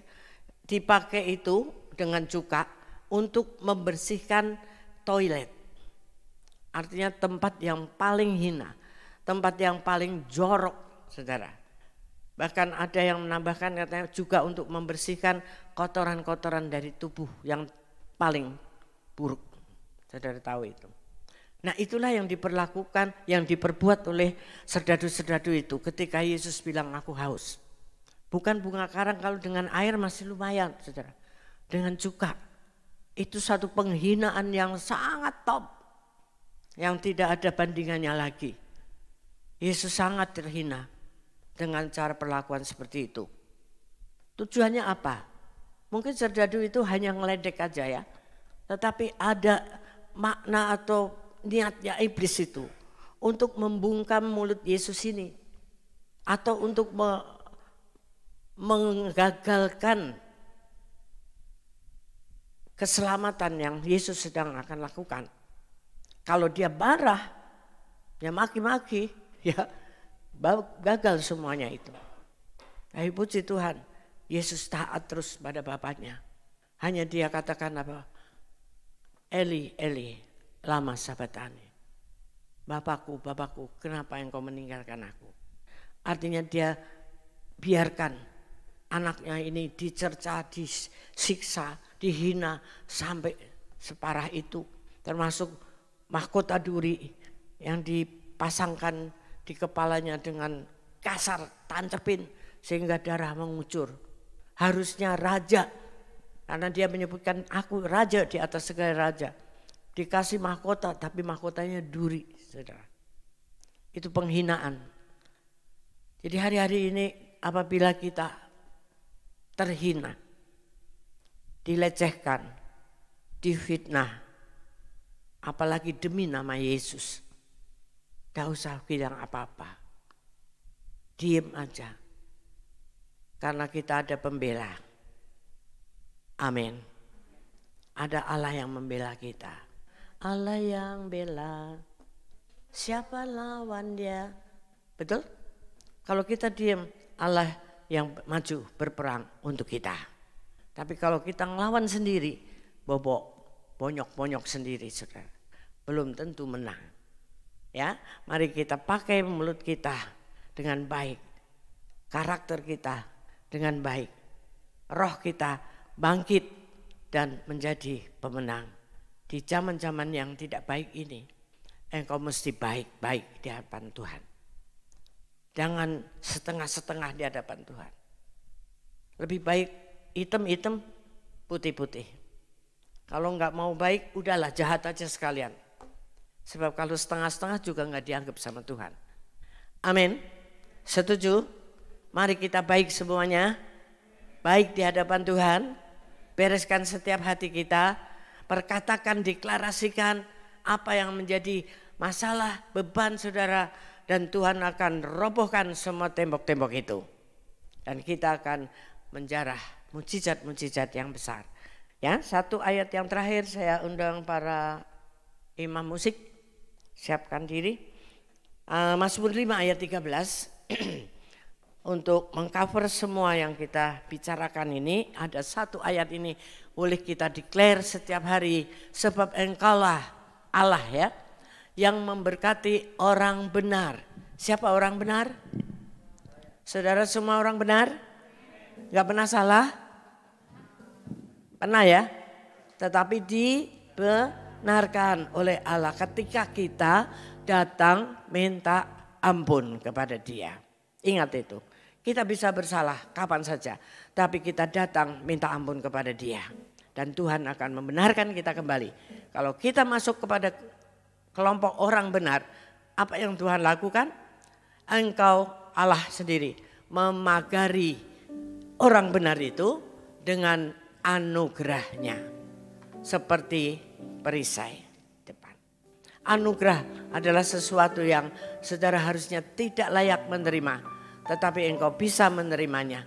dipakai itu dengan cuka untuk membersihkan toilet. Artinya tempat yang paling hina, tempat yang paling jorok, saudara. Bahkan ada yang menambahkan katanya juga untuk membersihkan kotoran-kotoran dari tubuh yang paling buruk. Saudara tahu itu. Nah, itulah yang diperlakukan, yang diperbuat oleh serdadu-serdadu itu ketika Yesus bilang aku haus. Bukan bunga karang, kalau dengan air masih lumayan, saudara. Dengan cuka. Itu satu penghinaan yang sangat top. Yang tidak ada bandingannya lagi. Yesus sangat terhina dengan cara perlakuan seperti itu. Tujuannya apa? Mungkin serdadu itu hanya ngeledek aja ya. Tetapi ada makna atau niatnya iblis itu untuk membungkam mulut Yesus ini. Atau untuk menggagalkan keselamatan yang Yesus sedang akan lakukan. Kalau dia marah, ya maki-maki, ya gagal semuanya itu. Tapi puji Tuhan, Yesus taat terus pada Bapaknya. Hanya dia katakan apa? Eli, Eli, lama sabatani. Bapakku, Bapakku, kenapa engkau meninggalkan aku? Artinya dia biarkan anaknya ini dicerca, disiksa, dihina sampai separah itu. Termasuk mahkota duri yang dipasangkan di kepalanya dengan kasar, tancepin sehingga darah mengucur. Harusnya raja, karena dia menyebutkan aku raja di atas segala raja. Dikasih mahkota tapi mahkotanya duri, saudara. Itu penghinaan. Jadi hari-hari ini apabila kita terhina, dilecehkan, difitnah, apalagi demi nama Yesus, gak usah bilang apa-apa. Diem aja. Karena kita ada pembela. Amin. Ada Allah yang membela kita. Allah yang bela, siapa lawan dia? Betul? Kalau kita diem, Allah yang maju berperang untuk kita. Tapi kalau kita ngelawan sendiri, bonyok-bonyok sendiri, saudara, belum tentu menang. Ya, mari kita pakai mulut kita dengan baik, karakter kita dengan baik, roh kita bangkit dan menjadi pemenang. Di zaman-zaman yang tidak baik ini, engkau mesti baik-baik di hadapan Tuhan. Jangan setengah-setengah di hadapan Tuhan. Lebih baik hitam-hitam, putih-putih. Kalau enggak mau baik, udahlah jahat aja sekalian. Sebab kalau setengah-setengah juga enggak dianggap sama Tuhan. Amin. Setuju? Mari kita baik semuanya. Baik di hadapan Tuhan. Bereskan setiap hati kita. Perkatakan, deklarasikan apa yang menjadi masalah, beban saudara. Dan Tuhan akan robohkan semua tembok-tembok itu. Dan kita akan menjarah mujizat-mujizat yang besar. Ya, satu ayat yang terakhir saya undang para imam musik. Siapkan diri. Mazmur 5 ayat 13. Untuk mengcover semua yang kita bicarakan ini, ada satu ayat ini boleh kita declare setiap hari, sebab engkaulah Allah ya, yang memberkati orang benar. Siapa orang benar? Saudara semua orang benar? Gak pernah salah? Pernah ya? Tetapi dibenarkan oleh Allah ketika kita datang minta ampun kepada Dia. Ingat itu. Kita bisa bersalah kapan saja. Tapi kita datang minta ampun kepada Dia. Dan Tuhan akan membenarkan kita kembali. Kalau kita masuk kepada kelompok orang benar, apa yang Tuhan lakukan? Engkau Allah sendiri memagari orang benar itu dengan anugerahnya. Seperti perisai depan. Anugerah adalah sesuatu yang saudara harusnya tidak layak menerima. Tetapi engkau bisa menerimanya.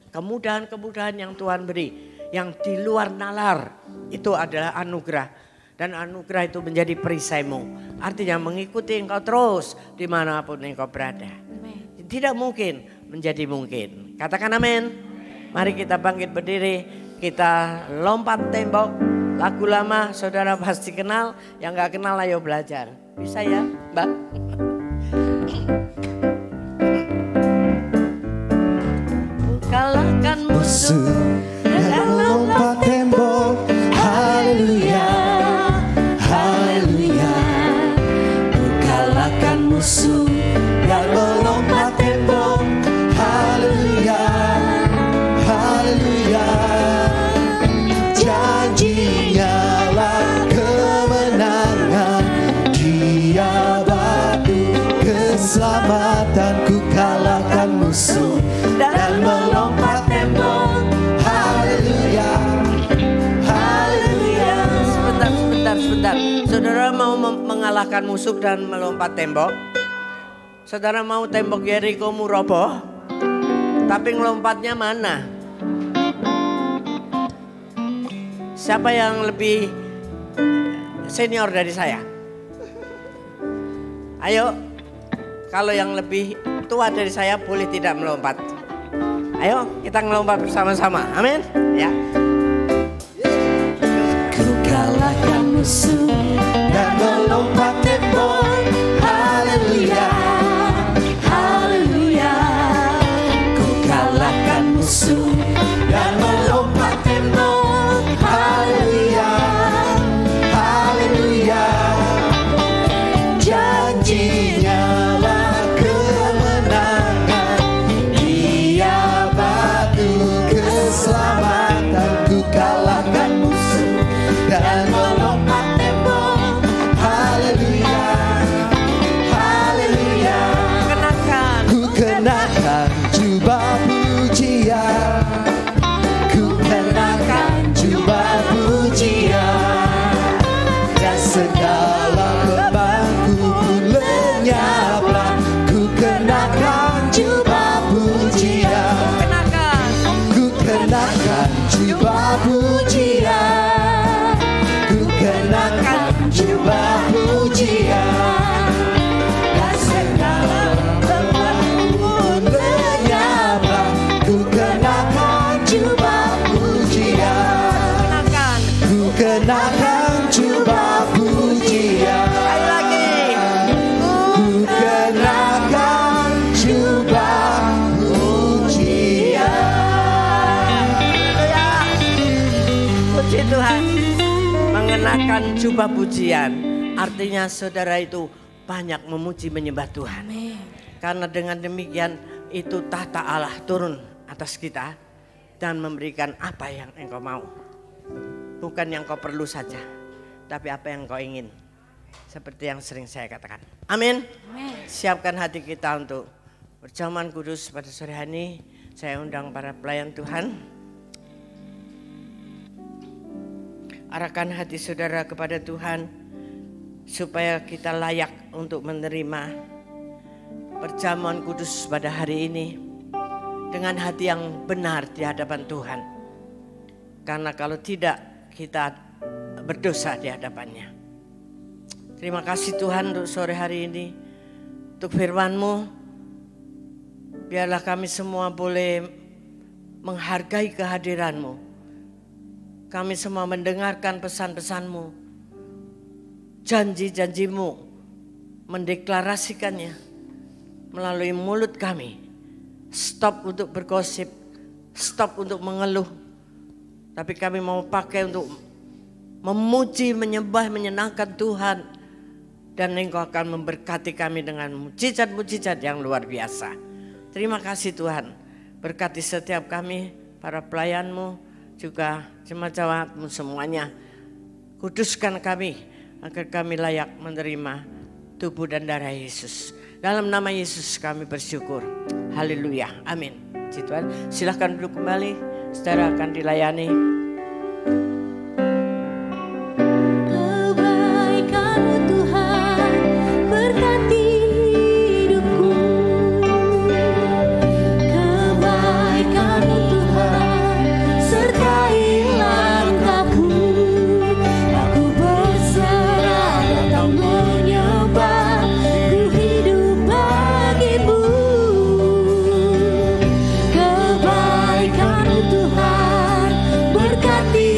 Kemudahan-kemudahan yang Tuhan beri. Yang di luar nalar itu adalah anugerah. Dan anugerah itu menjadi perisaimu. Artinya mengikuti engkau terus dimanapun engkau berada. Amen. Tidak mungkin menjadi mungkin. Katakan amin. Mari kita bangkit berdiri. Kita lompat tembok. Lagu lama saudara pasti kenal. Yang gak kenal ayo belajar. Bisa ya Mbak? Kalahkan musuh dan lompat tembok. Haleluya. Musuh dan melompat tembok. Haleluya, haleluya. Janjinya lah kemenangan. Dia batu keselamatanku. Kalahkan musuh dan melompat tembok. Haleluya, haleluya. Sebentar. Saudara mau mengalahkan musuh dan melompat tembok? Saudara mau tembok Yeriko roboh? Tapi ngelompatnya mana? Siapa yang lebih senior dari saya? Ayo, kalau yang lebih tua dari saya boleh tidak melompat. Ayo kita ngelompat bersama-sama, amin ya. Ku kalahkan musuh dan melompat tembok. Haleluya, haleluya. Ku kalahkan musuh dan melompat tembok. Haleluya, haleluya. Janjinya lah kemenangan. Dia batu keselamatan. Ku kalahkan musuh dan melompat tembok. Haleluya, haleluya. Ku kenakan jubah pujian. Ku kenakan jubah pujian. Dan segala bebanku pun lenyaplah. Ku kenakan jubah pujian. Ku kenakan jubah pujian. Ku kenakan jubah pujian. Dan segala bebanku pun lenyaplah. Ku kenakan jubah pujian. Ku kenakan jubah pujian. Sekali lagi. Ku kenakan jubah pujian. Haleluya. Puji Tuhan. Mengenakan jubah pujian artinya saudara itu banyak memuji menyembah Tuhan. Amen. Karena dengan demikian itu tahta Allah turun atas kita dan memberikan apa yang engkau mau. Bukan yang kau perlu saja, tapi apa yang kau ingin. Seperti yang sering saya katakan. Amin. Siapkan hati kita untuk berjamaah kudus pada sore hari ini. Saya undang para pelayan Tuhan. Arahkan hati saudara kepada Tuhan supaya kita layak untuk menerima perjamuan kudus pada hari ini dengan hati yang benar di hadapan Tuhan. Karena kalau tidak kita berdosa di hadapannya. Terima kasih Tuhan untuk sore hari ini, untuk firman-Mu. Biarlah kami semua boleh menghargai kehadiran-Mu. Kami semua mendengarkan pesan-pesan-Mu, janji-janji-Mu mendeklarasikannya melalui mulut kami. Stop untuk bergosip, stop untuk mengeluh. Tapi kami mau pakai untuk memuji, menyembah, menyenangkan Tuhan. Dan Engkau akan memberkati kami dengan mujizat-mujizat yang luar biasa. Terima kasih Tuhan. Berkati setiap kami, para pelayan-Mu, juga jemaat-jemaat-Mu semuanya. Kuduskan kami agar kami layak menerima tubuh dan darah Yesus. Dalam nama Yesus kami bersyukur. Haleluya. Amin. Tuhan, silahkan duduk kembali. Saudara akan dilayani. Kebaikan-Mu Tuhan berkati hidupku. Kebaikan-Mu Tuhan sertai langkahku. Aku berserah datang menyembah, ku hidup bagimu. Kebaikan-Mu Tuhan berkati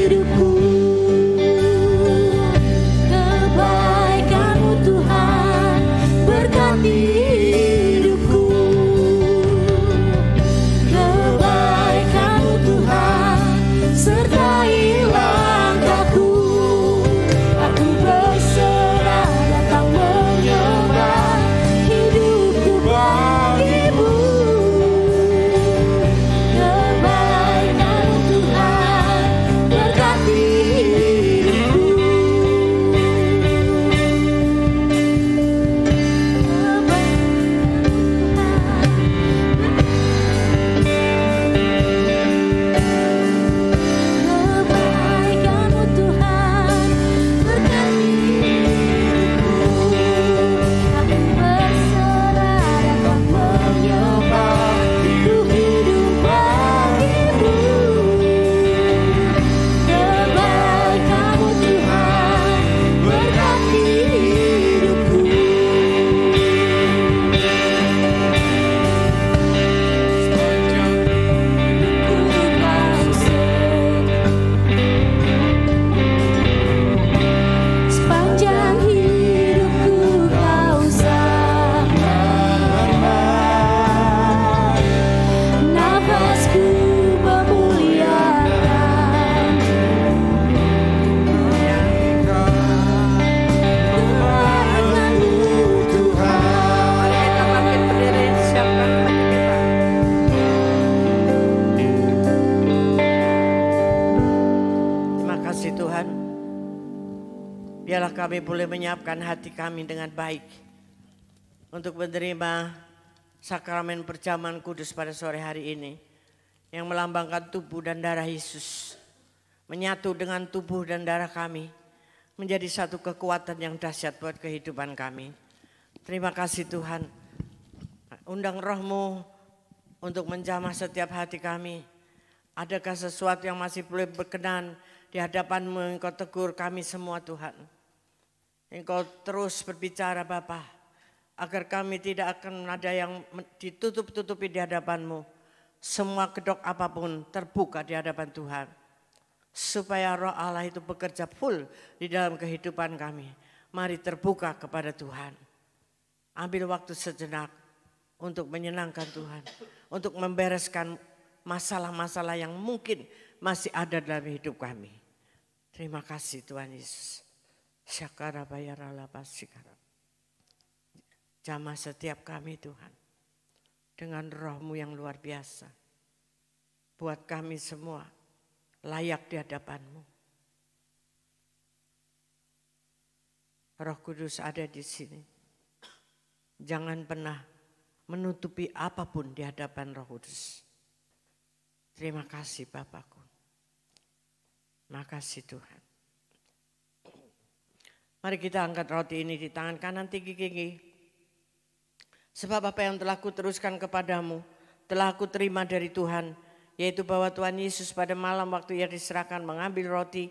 hidupku. Kebaikan-Mu Tuhan berkati hidupku. Kebaikan-Mu Tuhan sertai langkahku. Aku berserah datang menyembah, hidupku bagimu. Kebaikan-Mu Tuhan berkati hidupku. Kebaikan-Mu Tuhan berkati hidupku. Aku berserah datang menyembah, ku hidup bagimu. Kebaikan-Mu Tuhan berkati hidupku. Sepanjang hidupku Kau sama, nafasku memuliakan Tuhan-Mu Tuhan. Mari kita bangkit berdiri, siapkan hati kita. Terima kasih Tuhan. Biarlah kami boleh menyiapkan hati kami dengan baik untuk menerima sakramen perjamuan kudus pada sore hari ini yang melambangkan tubuh dan darah Yesus, menyatu dengan tubuh dan darah kami menjadi satu kekuatan yang dahsyat buat kehidupan kami. Terima kasih Tuhan. Undang Roh-Mu untuk menjamah setiap hati kami. Adakah sesuatu yang masih boleh berkenan di hadapan-Mu? Engkau tegur kami semua Tuhan. Engkau terus berbicara Bapa, agar kami tidak akan ada yang ditutup-tutupi di hadapan-Mu. Semua kedok apapun terbuka di hadapan Tuhan. Supaya roh Allah itu bekerja full di dalam kehidupan kami. Mari terbuka kepada Tuhan. Ambil waktu sejenak untuk menyenangkan Tuhan. Untuk membereskan masalah-masalah yang mungkin masih ada dalam hidup kami. Terima kasih Tuhan Yesus. Syakara bayarala pasikara. Jamah setiap kami Tuhan. Dengan roh-Mu yang luar biasa. Buat kami semua layak di hadapan-Mu. Roh Kudus ada di sini. Jangan pernah menutupi apapun di hadapan Roh Kudus. Terima kasih Bapakku. Makasih Tuhan. Mari kita angkat roti ini di tangan kanan tinggi-tinggi. Sebab apa yang telah kuteruskan kepadamu, telah aku terima dari Tuhan. Yaitu bahwa Tuhan Yesus pada malam waktu ia diserahkan mengambil roti.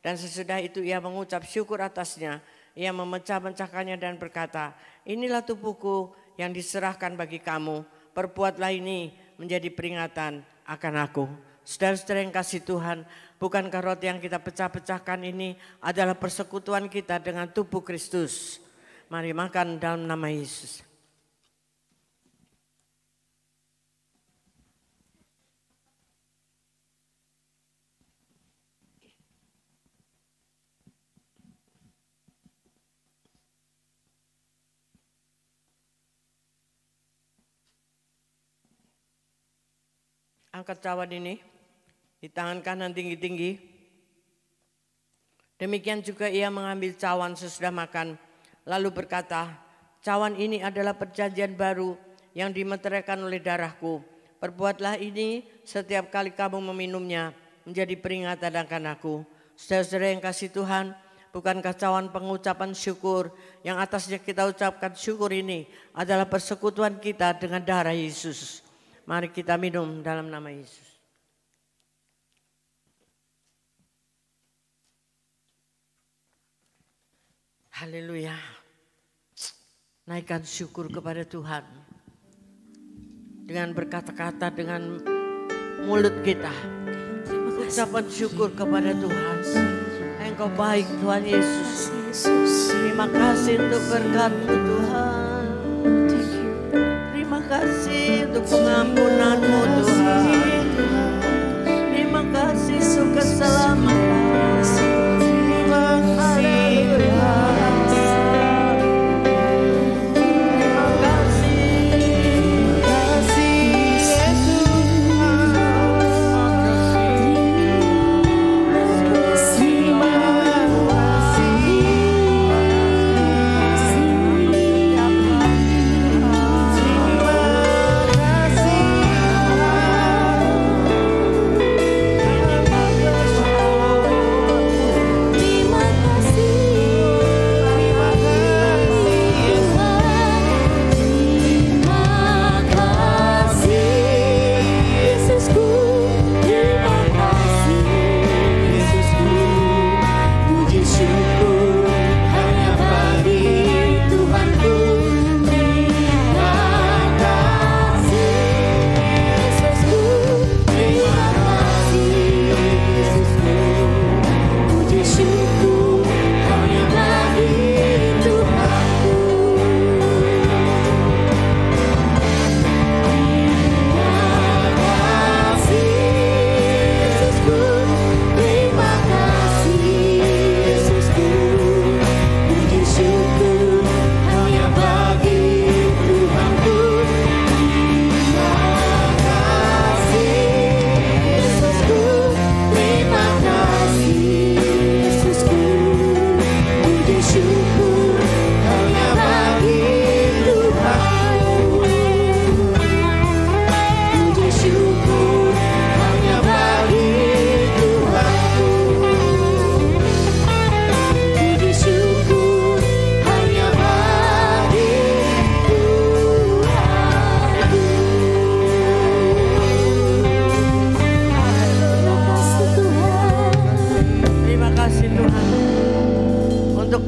Dan sesudah itu ia mengucap syukur atasnya. Ia memecah-mecahkannya dan berkata, inilah tubuhku yang diserahkan bagi kamu. Perbuatlah ini menjadi peringatan akan aku. Saudara-saudara yang kasih Tuhan, bukankah roti yang kita pecah-pecahkan ini adalah persekutuan kita dengan tubuh Kristus. Mari makan dalam nama Yesus. Angkat cawan ini di tangan kanan tinggi-tinggi. Demikian juga ia mengambil cawan sesudah makan. Lalu berkata, cawan ini adalah perjanjian baru yang dimeteraikan oleh darahku. Perbuatlah ini setiap kali kamu meminumnya menjadi peringatan akan aku. Saudara-saudara yang kasih Tuhan, bukankah cawan pengucapan syukur yang atasnya kita ucapkan syukur ini adalah persekutuan kita dengan darah Yesus. Mari kita minum dalam nama Yesus. Haleluya. Naikkan syukur kepada Tuhan. Dengan berkata-kata, dengan mulut kita. Ucapan syukur kepada Tuhan. Engkau baik Tuhan Yesus. Terima kasih untuk berkat-Mu Tuhan. Terima kasih untuk pengampunan-Mu Tuhan. Terima kasih untuk keselamatan.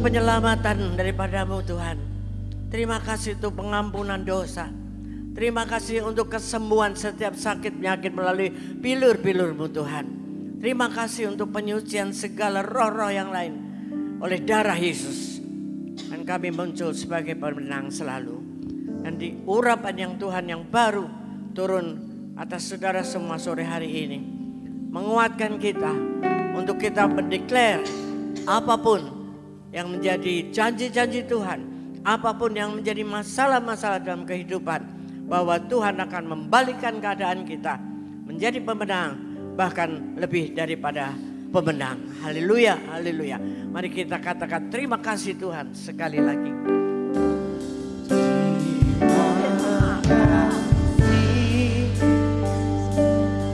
Penyelamatan daripada-Mu Tuhan. Terima kasih untuk pengampunan dosa. Terima kasih untuk kesembuhan setiap sakit penyakit melalui bilur-bilur-Mu Tuhan. Terima kasih untuk penyucian segala roh-roh yang lain oleh darah Yesus. Dan kami muncul sebagai pemenang selalu. Dan di urapan yang Tuhan yang baru turun atas saudara semua sore hari ini. Menguatkan kita untuk kita mendeklar apapun yang menjadi janji-janji Tuhan, apapun yang menjadi masalah-masalah dalam kehidupan, bahwa Tuhan akan membalikan keadaan kita menjadi pemenang, bahkan lebih daripada pemenang. Haleluya, haleluya. Mari kita katakan terima kasih Tuhan sekali lagi.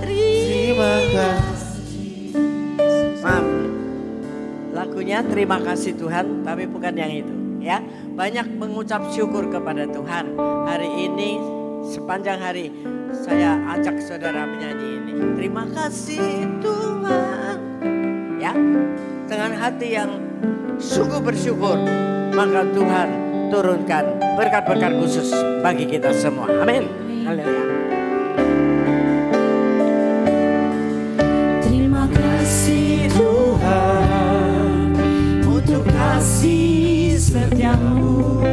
Terima kasih. Lagunya terima kasih Tuhan, tapi bukan yang itu ya. Banyak mengucap syukur kepada Tuhan. Hari ini sepanjang hari saya ajak saudara menyanyi ini. Terima kasih Tuhan. Ya, dengan hati yang sungguh bersyukur, maka Tuhan turunkan berkat-berkat khusus bagi kita semua. Amin. Haleluya. Terima kasih Tuhan untuk kasih setiamu.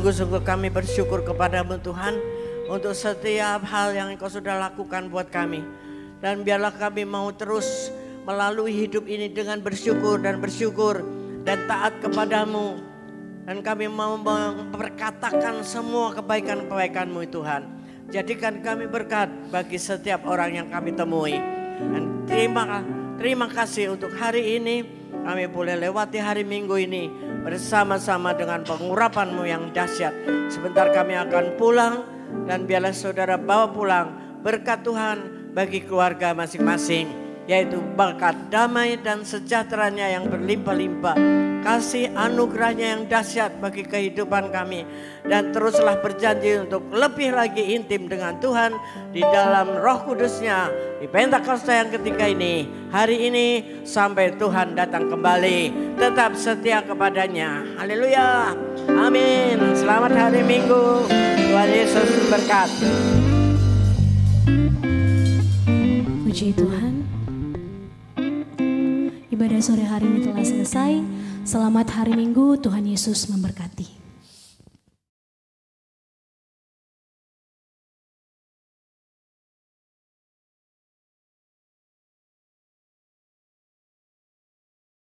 Sungguh-sungguh kami bersyukur kepadamu Tuhan untuk setiap hal yang Engkau sudah lakukan buat kami. Dan biarlah kami mau terus melalui hidup ini dengan bersyukur dan taat kepadamu. Dan kami mau memperkatakan semua kebaikan-kebaikan-Mu Tuhan. Jadikan kami berkat bagi setiap orang yang kami temui. Dan terima kasih untuk hari ini. Kami boleh lewati hari Minggu ini bersama-sama dengan pengurapan-Mu yang dahsyat. Sebentar kami akan pulang dan biarlah saudara bawa pulang berkat Tuhan bagi keluarga masing-masing, yaitu berkat damai dan sejahteranya yang berlimpah-limpah, kasih anugerahnya yang dahsyat bagi kehidupan kami, dan teruslah berjanji untuk lebih lagi intim dengan Tuhan di dalam Roh Kudus-Nya di Pentakosta yang ketiga ini, hari ini sampai Tuhan datang kembali. Tetap setia kepadanya. Haleluya. Amin. Selamat hari Minggu. Tuhan Yesus berkati. Puji Tuhan. Ibadah sore hari ini telah selesai. Selamat hari Minggu, Tuhan Yesus memberkati.